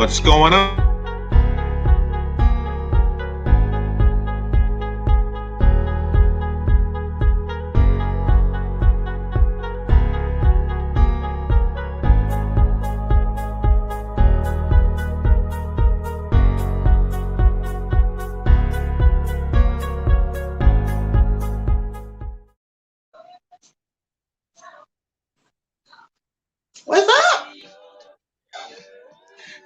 What's going on? What's up?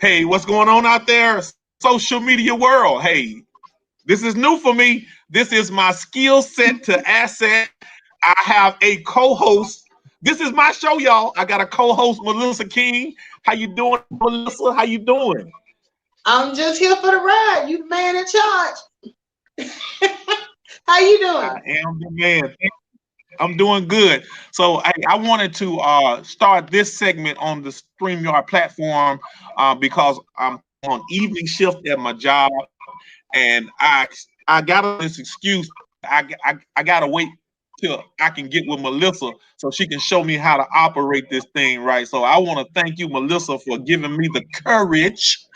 Hey, what's going on out there? Social media world. Hey, this is new for me. This is my skill set to asset. I have a co-host. This is my show, y'all. I got a co-host, Melissa King. How you doing, Melissa? How you doing? I'm just here for the ride. You the man in charge. How you I doing? am the man. I'm doing good. So I wanted to start this segment on the StreamYard platform because I'm on evening shift at my job, and I got this excuse. I gotta wait till I can get with Melissa so she can show me how to operate this thing right. So I want to thank you, Melissa, for giving me the courage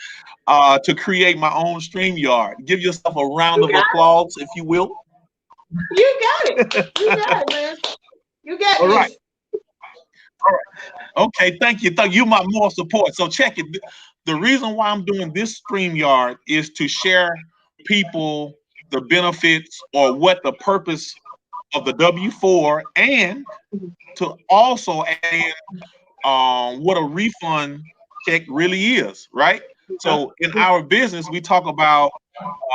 to create my own StreamYard. Give yourself a round You of got applause, if you will. it. You got it. You got it, man. You got All right. this. Okay, thank you. Thank you. My more support. So check it. The reason why I'm doing this StreamYard is to share people the benefits or what the purpose of the W-4 and to also add what a refund check really is, right? So in our business, we talk about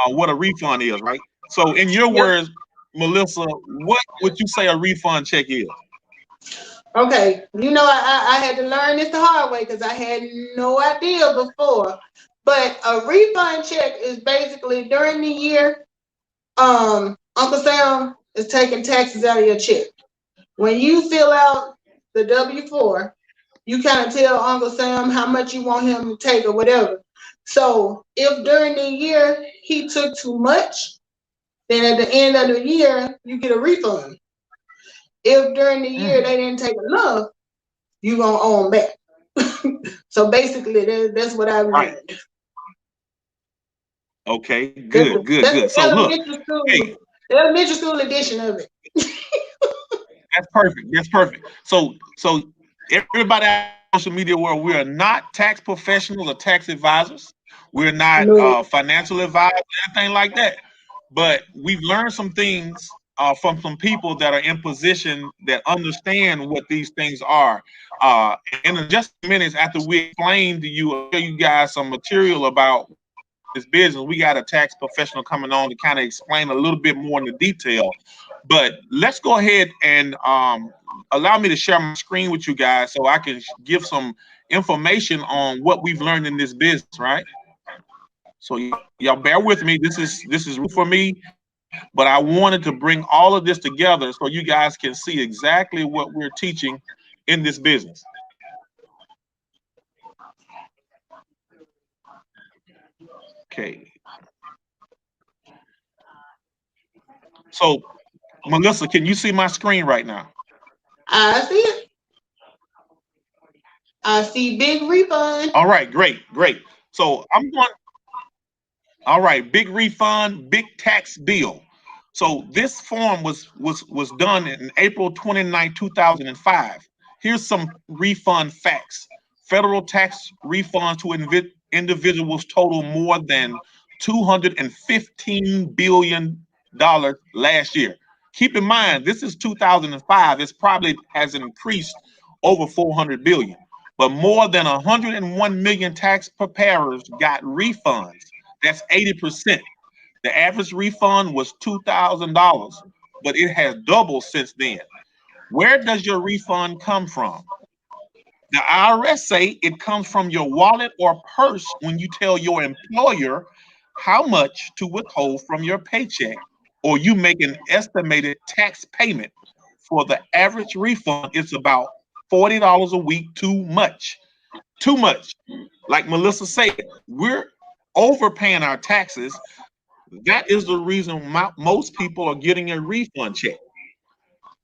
what a refund is, right? So in your Yep. words, Melissa, what would you say a refund check is? Okay. I had to learn this the hard way because I had no idea before. But a refund check is basically during the year, Uncle Sam is taking taxes out of your check. When you fill out the W-4, you kind of tell Uncle Sam how much you want him to take or whatever. So if during the year he took too much, then at the end of the year you get a refund. If during the year Mm, they didn't take enough, you gonna owe them back. So basically, that's what I right. learned. Okay. That's Good. the, Good. that's the Good. So look. elementary Hey, school, the elementary school edition of it. that's perfect. That's perfect. So everybody out in the social media world, we are not tax professionals or tax advisors. We're not No. financial advisors, anything like that. But we've learned some things from some people that are in position that understand what these things are. In just minutes after we explain to you, show you guys some material about this business, we got a tax professional coming on to kind of explain a little bit more in the detail. But let's go ahead and allow me to share my screen with you guys so I can give some information on what we've learned in this business, right? So y'all bear with me. This is for me, but I wanted to bring all of this together so you guys can see exactly what we're teaching in this business. Okay. So Melissa, can you see my screen right now? I see it. I see big refund. All right, great, great. So I'm going. All right, big refund, big tax bill. So this form was done in April 29, 2005. Here's some refund facts. Federal tax refunds to individuals total more than $215 billion last year. Keep in mind, this is 2005. It's probably has increased over 400 billion. But more than 101 million tax preparers got refunds. That's 80%. The average refund was $2,000, but it has doubled since then. Where does your refund come from? The IRS say it comes from your wallet or purse when you tell your employer how much to withhold from your paycheck, or you make an estimated tax payment. For the average refund, it's about $40 a week too much. Too much. Like Melissa said, we're overpaying our taxes. That is the reason most people are getting a refund check.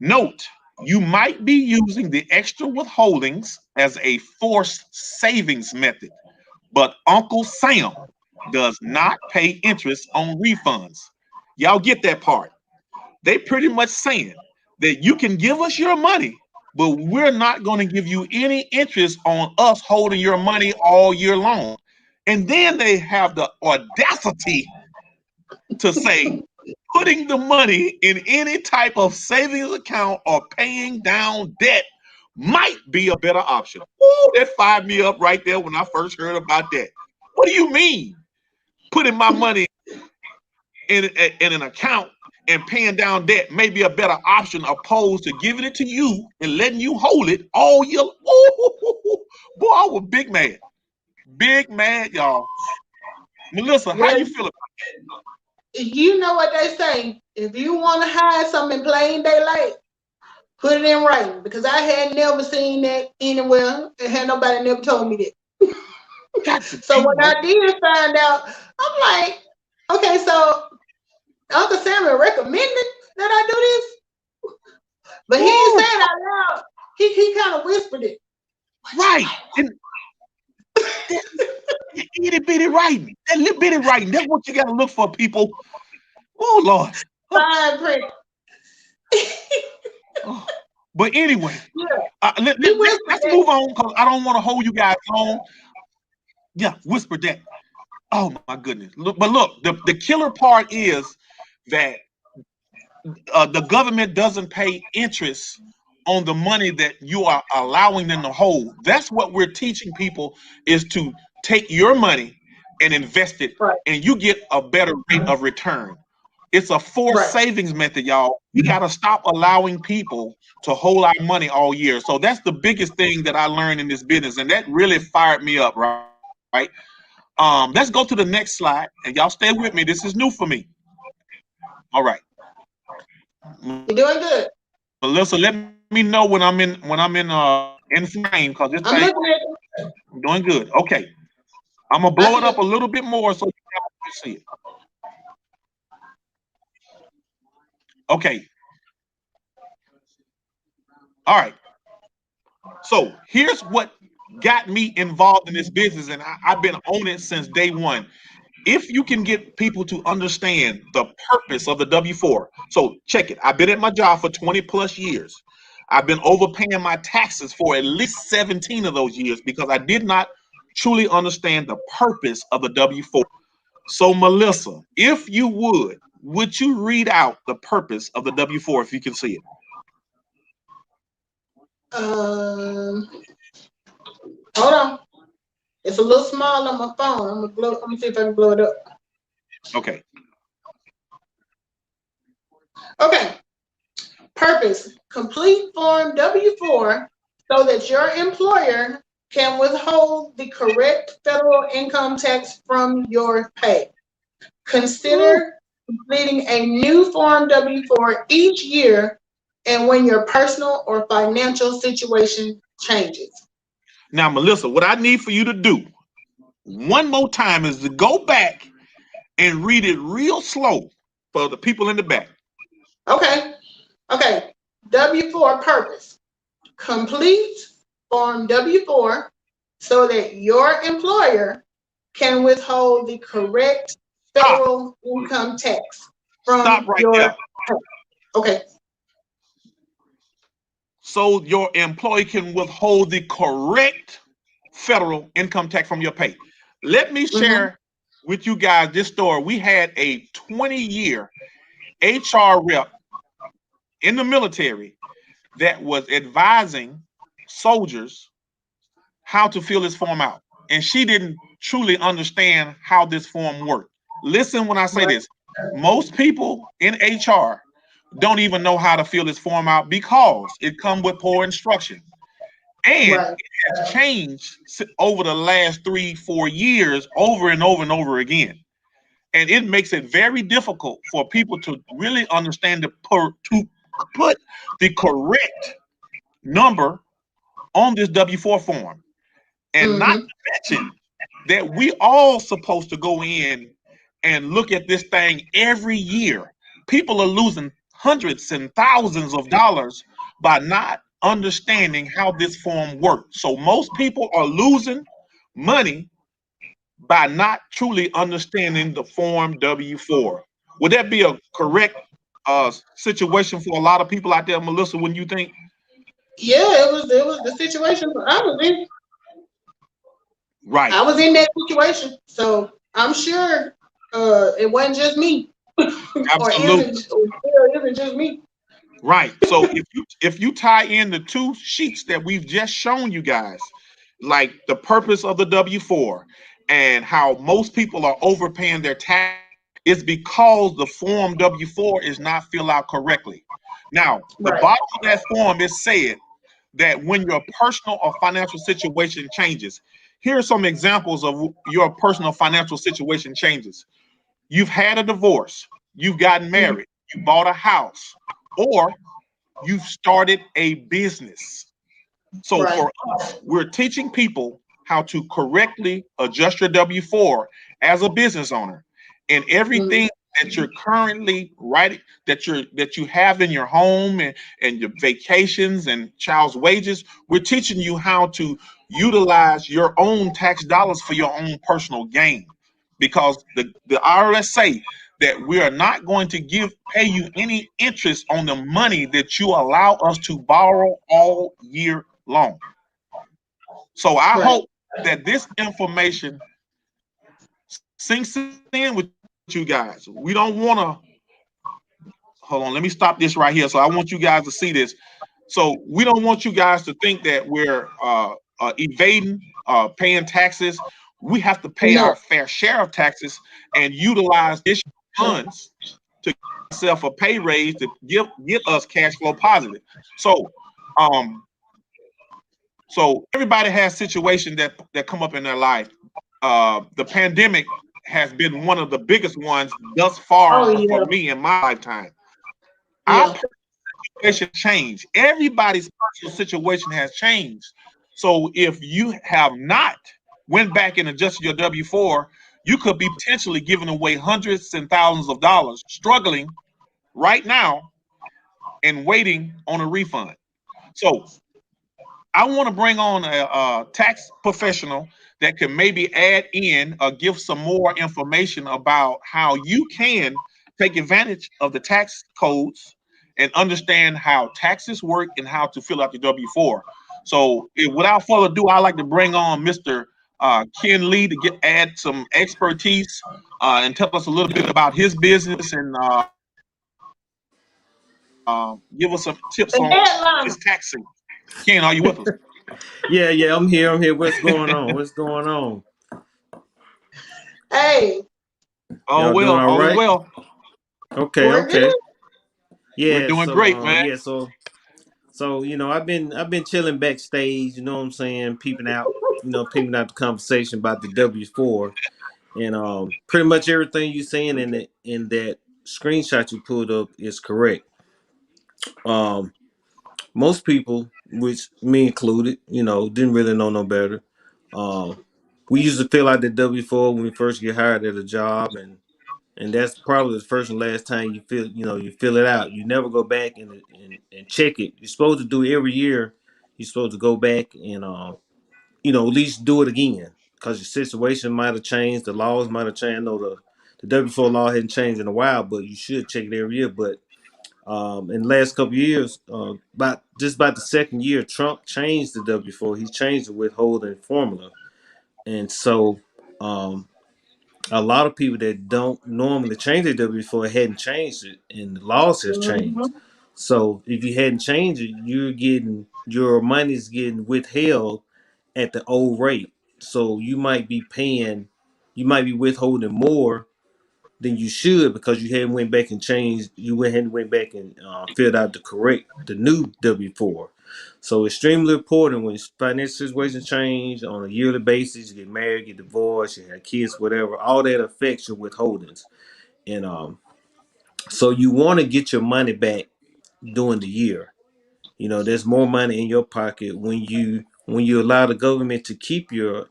Note, you might be using the extra withholdings as a forced savings method. But Uncle Sam does not pay interest on refunds. Y'all get that part? They pretty much saying that you can give us your money, but we're not going to give you any interest on us holding your money all year long. And then they have the audacity to say putting the money in any type of savings account or paying down debt might be a better option. Ooh, that fired me up right there when I first heard about that. What do you mean? Putting my money in an account and paying down debt may be a better option opposed to giving it to you and letting you hold it all year. Ooh, boy, I was big mad, y'all. Melissa, how Well, you feel about you know what they say. If you want to hide something in plain daylight, put it in writing. Because I had never seen that anywhere, and had nobody never told me that. that? Got to So be when no. I did find out, I'm like, okay, so Uncle Sam recommended that I do this, but he didn't say Ooh, it out loud. He kind of whispered it. right. And that itty bitty writing. That little bitty writing. That's what you got to look for, people. Oh, Lord. Oh, Fine print. oh. But anyway, Yeah, let, he let, let, whispered let's that. move on because I don't want to hold you guys long. Yeah, whisper that. Oh, my goodness. Look, but look, the killer part is that the government doesn't pay interest on the money that you are allowing them to hold. That's what we're teaching people is to take your money and invest it, Right, and you get a better rate of return. It's a forced right. savings method, y'all. We got to stop allowing people to hold our money all year. So that's the biggest thing that I learned in this business, and that really fired me up, right? Let's go to the next slide, and y'all stay with me. This is new for me. All right, You're doing good. Melissa, let me know when I'm in frame because this thing I'm looking at it. I'm doing good. Okay, I'm gonna I blow it see up it. a little bit more so you can see it. Okay, all right. So here's what got me involved in this business, and I've been on it since day one. If you can get people to understand the purpose of the W 4, so check it. I've been at my job for 20 plus years. I've been overpaying my taxes for at least 17 of those years because I did not truly understand the purpose of the W 4. So, Melissa, if you would you read out the purpose of the W 4 if you can see it? Um, hold on. It's a little small on my phone. I'm gonna blow. I'm gonna see if I can blow it up. Okay. Okay. Purpose: complete Form W-4 so that your employer can withhold the correct federal income tax from your pay. Woo. Consider completing a new Form W-4 each year and when your personal or financial situation changes. Now, Melissa, what I need for you to do one more time is to go back and read it real slow for the people in the back. Okay. Okay. W-4 purpose: complete Form W-4 so that your employer can withhold the correct Stop. federal income tax Stop from right your there. pay. Okay. So your employee can withhold the correct federal income tax from your pay. Let me Mm-hmm. share with you guys this story. We had a 20-year HR rep in the military that was advising soldiers how to fill this form out. And she didn't truly understand how this form worked. Listen when I say Right. this. Most people in HR don't even know how to fill this form out because it comes with poor instruction. And Right. it has changed over the last 3, 4 years over and over and over again. And it makes it very difficult for people to really understand to put the correct number on this W 4 form. And not Mm-hmm. to mention that we all supposed to go in and look at this thing every year. People are losing hundreds and thousands of dollars by not understanding how this form works. So most people are losing money by not truly understanding the Form W-4. Would that be a correct situation for a lot of people out there, Melissa? When you think Yeah, it was the situation I was in. right, I was in that situation, so I'm sure it wasn't just me, or absolutely. isn't, or still isn't just me. Right. So if you tie in the two sheets that we've just shown you guys, like the purpose of the W-4 and how most people are overpaying their taxes, is because the form W-4 is not filled out correctly. Now, the Right. bottom of that form is said that when your personal or financial situation changes, here are some examples of your personal financial situation changes. You've had a divorce, you've gotten Mhm. married, you bought a house, or you've started a business. So Right. for us, we're teaching people how to correctly adjust your W-4 as a business owner. And Mhm. everything that you're currently writing, that you have in your home and your vacations and child's wages, we're teaching you how to utilize your own tax dollars for your own personal gain. Because the IRS say that we are not going to pay you any interest on the money that you allow us to borrow all year long. So I Right. hope that this information sinks in with you guys. We don't want to hold on. Let me stop this right here. So I want you guys to see this. So we don't want you guys to think that we're evading paying taxes. We have to pay No. our fair share of taxes and utilize this funds to give ourselves a pay raise to get us cash flow positive. So um, so everybody has situations that come up in their life. The pandemic has been one of the biggest ones thus Oh far for yeah. me in my lifetime. Our Yeah. situation changed. Everybody's personal situation has changed. So if you have not went back and adjusted your W-4, you could be potentially giving away hundreds and thousands of dollars, struggling right now and waiting on a refund. So I want to bring on a tax professional that can maybe add in or give some more information about how you can take advantage of the tax codes and understand how taxes work and how to fill out the W-4. So, without further ado, I'd like to bring on Mr. Ken Lee to add some expertise and tell us a little bit about his business and give us some tips on his The taxing. deadline. Ken, are you with us? Yeah, yeah, I'm here. I'm here. What's going on? What's going on? Hey, All Y'all doing well, all all is right? well. Okay, we're good. okay. We're Yeah, doing so great, man. I've been chilling backstage, you know what I'm saying, peeping out the conversation about the W4 and pretty much everything you saying in that screenshot you pulled up is correct. Um Most people, which me included, didn't really know no better. Um we used to fill out the W4 when we first get hired at a job, and that's probably the first and last time you fill it out. You never go back and check it. You're supposed to do it every year. You're supposed to go back and at least do it again, because your situation might have changed, the laws might have changed. I know the W4 law hadn't changed in a while, but you should check it every year. But in the last couple of years, about the second year, Trump changed the W4. He changed the withholding formula, and so um, a lot of people that don't normally change their W4 hadn't changed it, and the laws has changed. Mhm. So if you hadn't changed it, your money's getting withheld at the old rate. So you might be withholding more than you should, because you hadn't went back and changed. You hadn't went back and filled out the new W4. So extremely important when financial situations change on a yearly basis. You get married, get divorced, you have kids, whatever. All that affects your withholdings, and so you want to get your money back during the year. There's more money in your pocket when you allow the government to keep your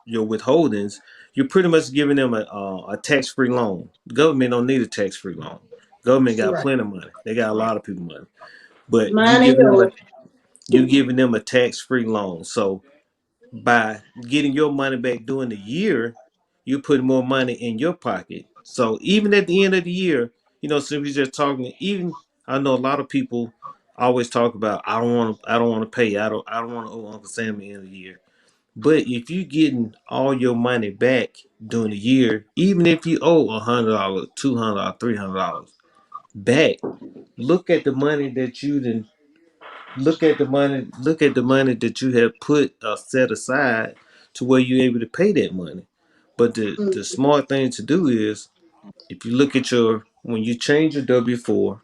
withholdings. You're pretty much giving them a tax free loan. The government don't need a tax free loan. Government got Right. plenty of money. They got a lot of people money, but Mine and yours. you giving them a tax free loan. So by getting your money back during the year, you put more money in your pocket. So even at the end of the year, since we just talking, even I know a lot of people always talk about I don't want to pay, I don't want to owe Uncle Sam at the end of the year. But if you getting all your money back during the year, even if you owe $100, $200, $300 back, look at the money that you didn't look at the money that you have put set aside to where you're able to pay that money. But the Mm, smart thing to do is if you look at your when you change your W-4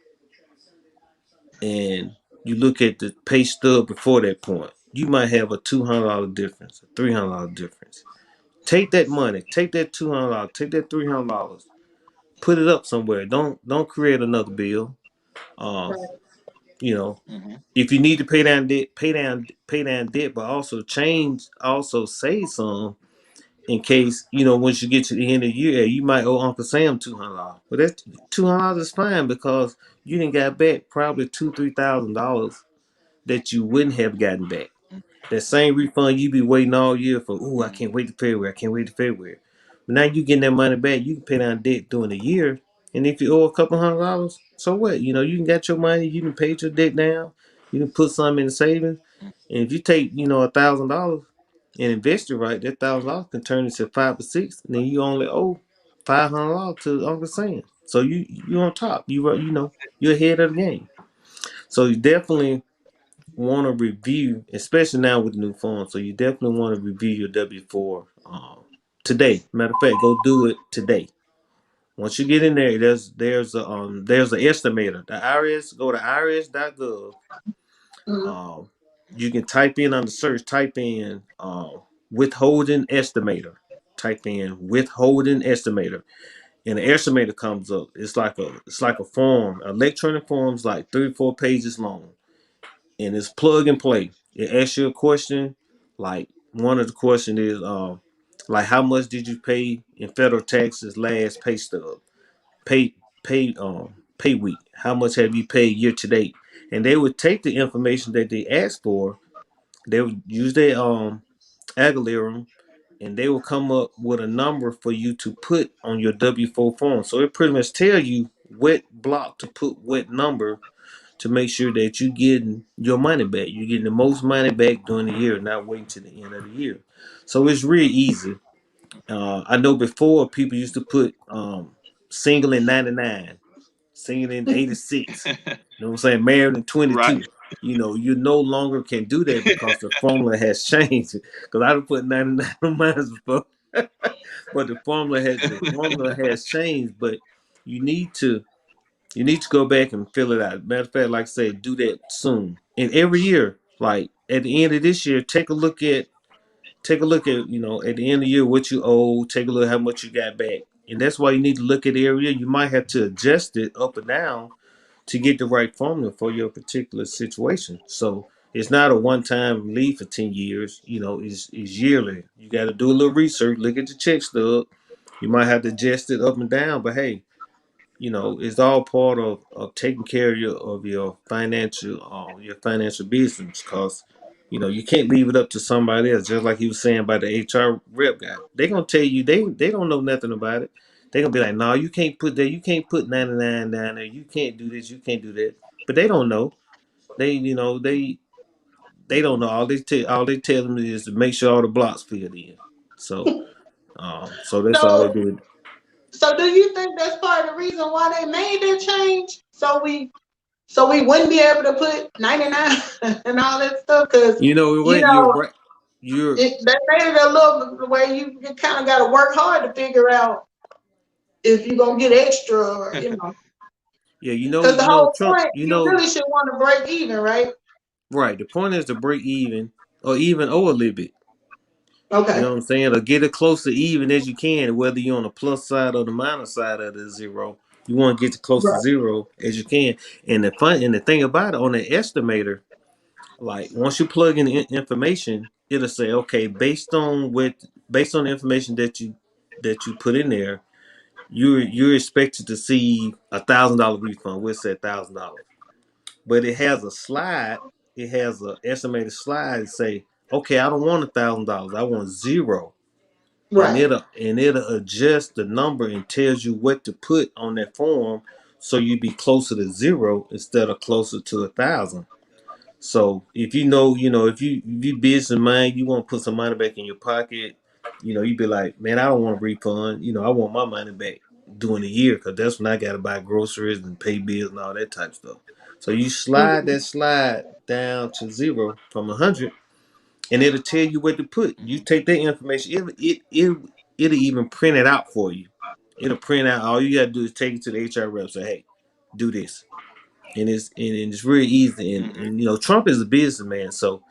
and you look at the pay stub before that point, you might have a $200 difference, a $300 difference. Take that money, take that $200, take that $300, put it up somewhere. Don't create another bill. Um, right. you know, Mhm. if you need to pay down debt, pay down debt, but also save some in case once you get to the end of the year, you might owe Uncle Sam $200. But that $200 is fine because you didn't got back probably $2,000 3,000 that you wouldn't have gotten back. That same refund you be waiting all year for. Oh, I can't wait to February. I can't wait to February. But now you getting that money back. You can pay down debt during the year. And if you owe a couple $100, so what? You can get your money. You can pay your debt down. You can put some in the savings. And if you take $1,000 and invest it right, that $1,000 can turn into 5 or 6. And then you only owe $500 to Uncle Sam. So you on top. You're ahead of the game. So you definitely want to review, especially now with the new phone. So you definitely want to review your W-4 today. Matter of fact, go do it today. Once you get in there, there's an estimator. The IRS, go to irs.gov. Mm, Um, you can type in under search, type in withholding estimator. Type in withholding estimator, and the estimator comes up. It's like a form. Electronic forms like 3 or 4 pages long, and it's plug and play. It asks you a question, like one of the question is, like how much did you pay in federal taxes last pay stub, pay week? How much have you paid year to date? And they would take the information that they asked for. They would use their algorithm, and they will come up with a number for you to put on your W-4 form. So it pretty much tell you what block to put what number to make sure that you're getting your money back. You're getting the most money back during the year, not waiting to the end of the year. So it's real easy. I know before people used to put single in 99, single in 86. You know what I'm saying? Married in Right. 22. You no longer can do that because the formula has changed. Because I have put 99 on mine before, but the formula has changed. But you need to you need to go back and fill it out. Matter of fact, like I said, do that soon. And every year, like at the end of this year, take a look at at the end of the year what you owe. Take a look at how much you got back, and that's why you need to look at the area. You might have to adjust it up or down to get the right formula for your particular situation. So it's not a one-time leave for 10 years. It's yearly. You got to do a little research. Look at the check stub. You might have to adjust it up and down, but hey, it's all part of taking care of your financial business because you can't leave it up to somebody else. Just like he was saying about the HR rep guy, they gonna tell you they don't know nothing about it. They gonna be like, no, you can't put that, you can't put 99 down there, you can't do this, you can't do that. But they don't know. They don't know. All they tell them is to make sure all the blocks filled in. So that's all they so, do. so do you think that's part of the reason why they made that change? So we wouldn't be able to put 99 and all that stuff because It you went. You're know right. You're they made it a little where you kind of got to work hard to figure out if you're gonna get extra or Yeah, because the whole Trump, point you really should want to break even, right? right. The point is to break even or even owe a little bit. You know Okay, what I'm saying? Or get it close to even as you can, whether you're on the plus side or the minus side of the zero. You want to get to close to right. zero as you can. And the thing about it on the estimator, like once you plug in the information, it'll say, okay, based on the information that you put in there, you're expected to see $1,000 refund. We'll say $1,000. But it has a slide. It has an estimated slide that say okay, I don't want $1,000. I want zero. And Right. it'll adjust the number and tells you what to put on that form so you be closer to zero instead of closer to 1,000. So if if you business mind, you want to put some money back in your pocket, you be like, man, I don't want a refund. I want my money back during the year because that's when I got to buy groceries and pay bills and all that type of stuff. So you slide Mhm. that slide down to zero from 100, and it'll tell you what to put. You take that information, it'll even print it out for you. It'll print out. All you gotta do is take it to the HR rep. Say, hey, do this, and it's really easy. And Mhm. and Trump is a businessman, so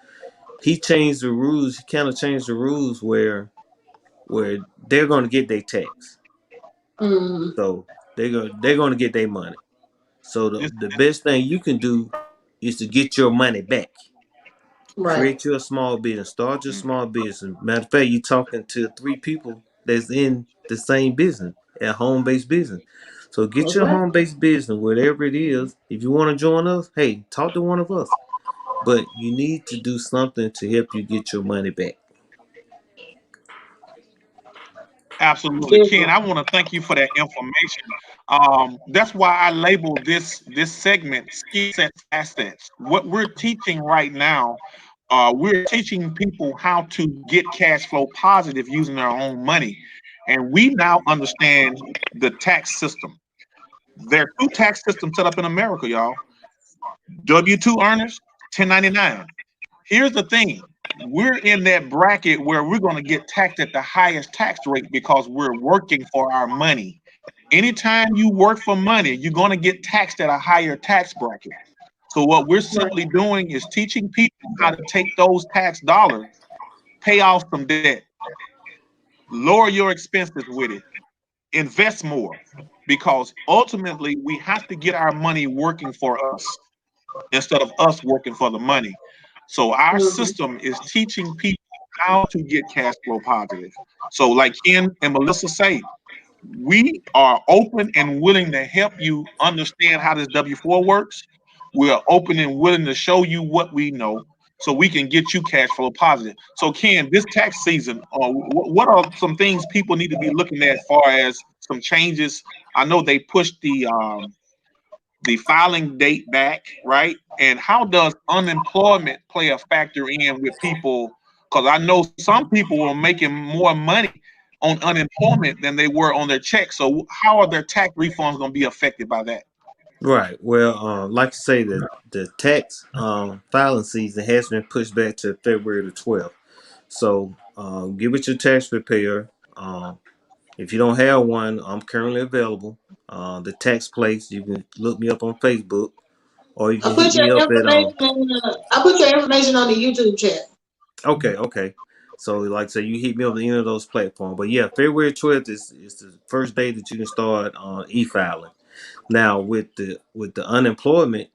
he changed the rules. He kind of changed the rules where they're going to get their tax. Mhm. So they're going to get their money. So the This, the best thing you can do is to get your money back. Right. Create your small business. Start your mhm. small business. Matter of fact, you're talking to three people that's in the same business, a home based business. So get That's your right. home based business, whatever it is. If you want to join us, hey, talk to one of us. But you need to do something to help you get your money back. Absolutely, Ken. Different. I want to thank you for that information. That's why I label this segment skill sets assets. What we're teaching right now, we're teaching people how to get cash flow positive using their own money, and we now understand the tax system. There are two tax systems set up in America, y'all. W-2 earners, 1099. Here's the thing. We're in that bracket where we're going to get taxed at the highest tax rate because we're working for our money. Anytime you work for money, you're going to get taxed at a higher tax bracket. So, what we're Right. simply doing is teaching people how to take those tax dollars, pay off some debt, lower your expenses with it, invest more, because ultimately we have to get our money working for us instead of us working for the money. So our Mhm. system is teaching people how to get cash flow positive. So, like Ken and Melissa say, we are open and willing to help you understand how this W-4 works. We are open and willing to show you what we know so we can get you cash flow positive. So, Ken, this tax season, what are some things people need to be looking at as far as some changes? I know they pushed the filing date back, right? And how does unemployment play a factor in with people? Because I know some people were making more money on unemployment than they were on their check. So how are their tax refunds going to be affected by that? Right. Well, like to say that the tax filing season has been pushed back to February the 12th. So get with your tax preparer. If you don't have one, I'm currently available. The tax place, you can look me up on Facebook, or you I can hit put your me up at information. I put your information on the YouTube chat. Okay, okay. So like I say, you hit me on any of those platforms. But yeah, February 12th is the first day that you can start e-filing. Now with the unemployment,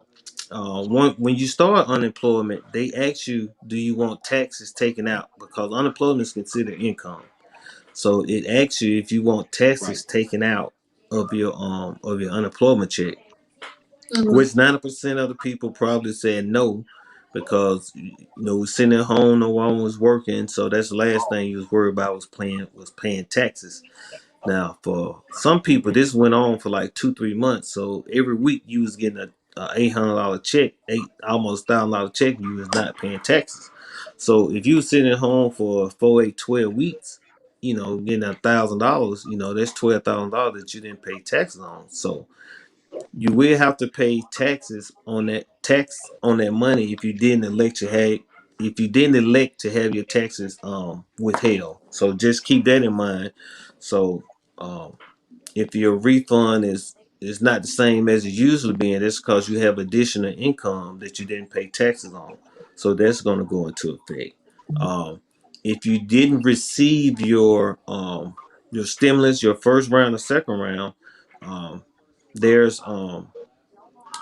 when you start unemployment, they ask you, do you want taxes taken out? Because unemployment is considered income. So it asks you if you want taxes Right. taken out of your unemployment check. Mhm. Which 90% of the people probably said no, because we're sitting at home, no one was working, so that's the last thing you was worried about was paying taxes. Now, for some people, this went on for like 2-3 months. So every week you was getting a $800 check, almost $1,000 check, and you was not paying taxes. So if you was sitting at home for 4, 8, 12 weeks, getting $1,000, that's $12,000 that you didn't pay taxes on. So you will have to pay tax on that money if you didn't elect to have your taxes withheld. So just keep that in mind. So um, if your refund is not the same as it usually being, that's because you have additional income that you didn't pay taxes on. So that's going to go into effect. Um, if you didn't receive your stimulus, your first round or second round, um, there's um,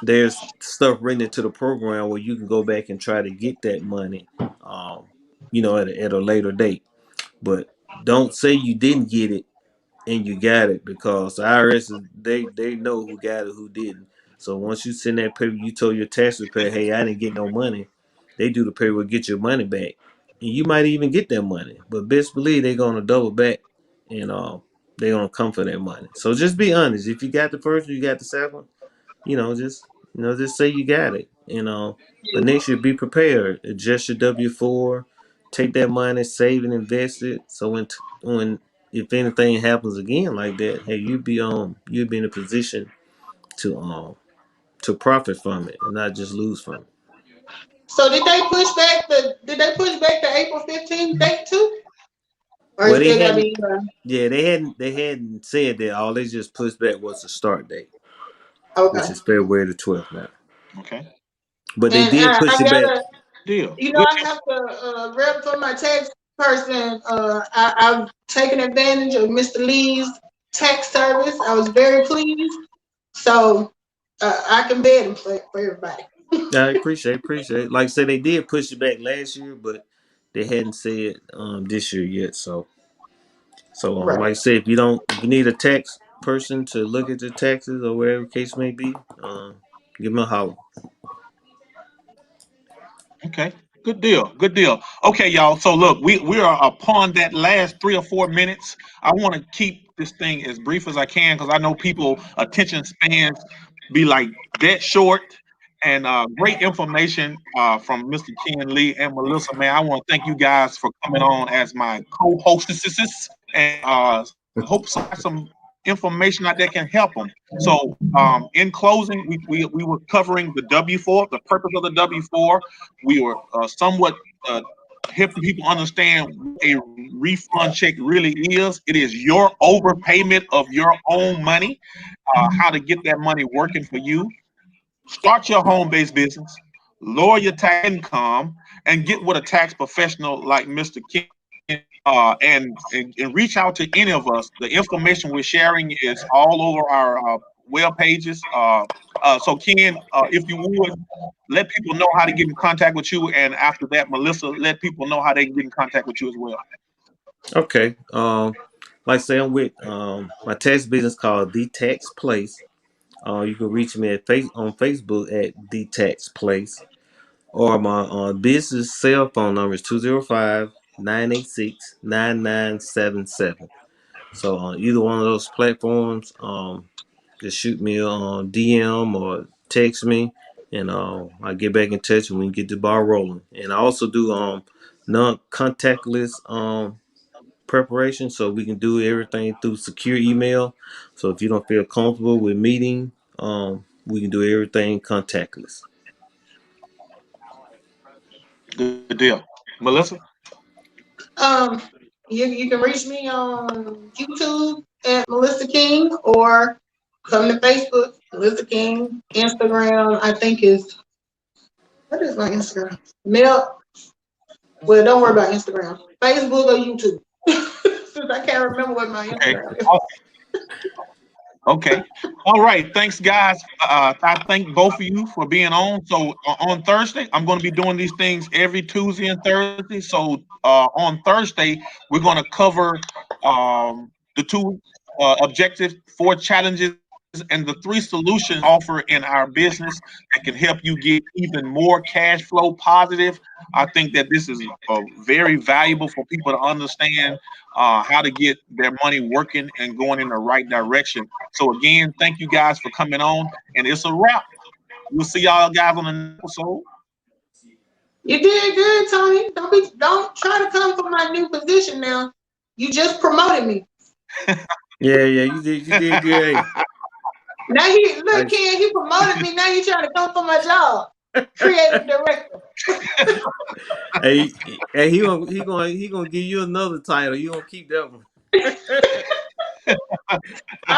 there's stuff written into the program where you can go back and try to get that money, at a later date. But don't say you didn't get it and you got it, because the IRS they know who got it, who didn't. So once you send that paper, you told your tax preparer, hey, I didn't get no money. They do the paperwork, get your money back. and you might even get that money. But best believe they're gonna double back, and they're gonna come for that money. So just be honest. If you got the first one, you got the second one. Just say you got it. But next year be prepared. Adjust your W-4, take that money, save and invest it. So when if anything happens again like that, hey, you'd be in a position to profit from it and not just lose from it. So did they push back the April 15th date too? Or it Well, they still gotta hadn't. be Yeah, they hadn't said that. All they just pushed back was the start date, which okay. is February the 12th now. Okay. But they And did push I it back. gotta, Deal. Good. I have to rep for my tax person. I've taken advantage of Mr. Lee's tax service. I was very pleased. So I can bet him for everybody. I appreciate. Like I said, they did push it back last year, but they hadn't said this year yet. So Right. like I said, if you need a tax person to look at your taxes or whatever the case may be, give them a holler. Okay. Good deal. Good deal. Okay, y'all. So look, we are upon that last 3 or 4 minutes. I want to keep this thing as brief as I can because I know people attention spans be like that short. And great information from Mr. Ken Lee and Melissa. Man, I want to thank you guys for coming on as my co-hostesses, and hope some information out there can help them. So, in closing, we were covering the W-4, the purpose of the W-4. We were somewhat helping people understand what a refund check really is. It is your overpayment of your own money, how to get that money working for you. Start your home-based business, lower your tax income, and get with a tax professional like Mr. Ken. And reach out to any of us. The information we're sharing is all over our web pages. So, Ken, if you would let people know how to get in contact with you, and after that, Melissa, let people know how they can get in contact with you as well. Okay. Like I say, I'm with my tax business called The Tax Place. You can reach me on Facebook at The Tax Place, or my business cell phone number is 205-986-9977. So on either one of those platforms, just shoot me on DM or text me, and I'll get back in touch and we can get the ball rolling. And I also do non-contactless preparation, so we can do everything through secure email. So if you don't feel comfortable with meeting, we can do everything contactless. Good deal. Melissa? Um, you can reach me on YouTube at Melissa King or come to Facebook, Melissa King. Instagram, I think is what is my Instagram? Mel. Well, don't worry about Instagram. Facebook or YouTube. Since I can't remember what my Okay. Instagram is. Okay. All right. Thanks, guys. I thank both of you for being on. So on Thursday, I'm going to be doing these things every Tuesday and Thursday. So on Thursday, we're going to cover the two objectives, 4 challenges, and the 3 solutions offer in our business that can help you get even more cash flow positive. I think that this is very valuable for people to understand how to get their money working and going in the right direction. So again, thank you guys for coming on, and it's a wrap. We'll see y'all guys on the next episode. You did good, Tony. Don't try to come for my new position now. You just promoted me. Yeah, you did good. Now Hey, Ken, he promoted me. Now you trying to come for my job. Creative director. hey, hey, he gonna give you another title. You gonna keep that one.